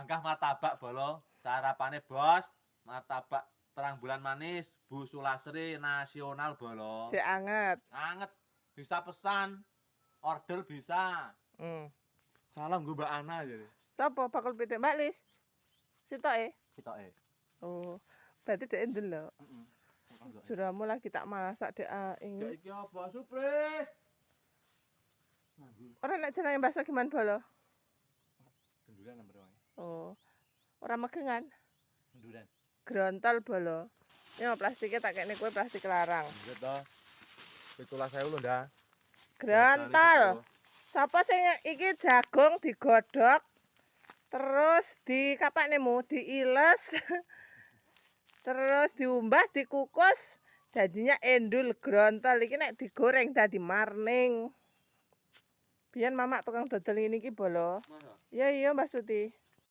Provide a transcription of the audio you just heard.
Manggah martabak bolo, sarapane bos, martabak terang bulan manis, Bu Sulasri nasional bolo. Cek anget. Anget, bisa pesan, order bisa. Salam gue Mbak Ana jadi. Sopo bakul pitik Mbak Lis? Sitoke? Sitoke. Oh, berarti dhek ndelok. Heeh. Juramu lagi tak masak dek ini. Iki apa Supri? Ora nek jenenge bakso gimana bolo? Kenduran nomor wae. Oh. Ora megengan. Kenduran. Grontol bolo. Ini plastiknya tak kene kowe plastik larang. Iya toh. 17.000 lho, Ndah. Grontol. Sapa sing iki jagung digodhog terus dikapaknemu diiles terus diumbah dikukus dadinya endul grontol iki nek digoreng dadi marning. Biyen mamak tukang dodol ngene iki bolo. Masa? Iya Mbak Suti.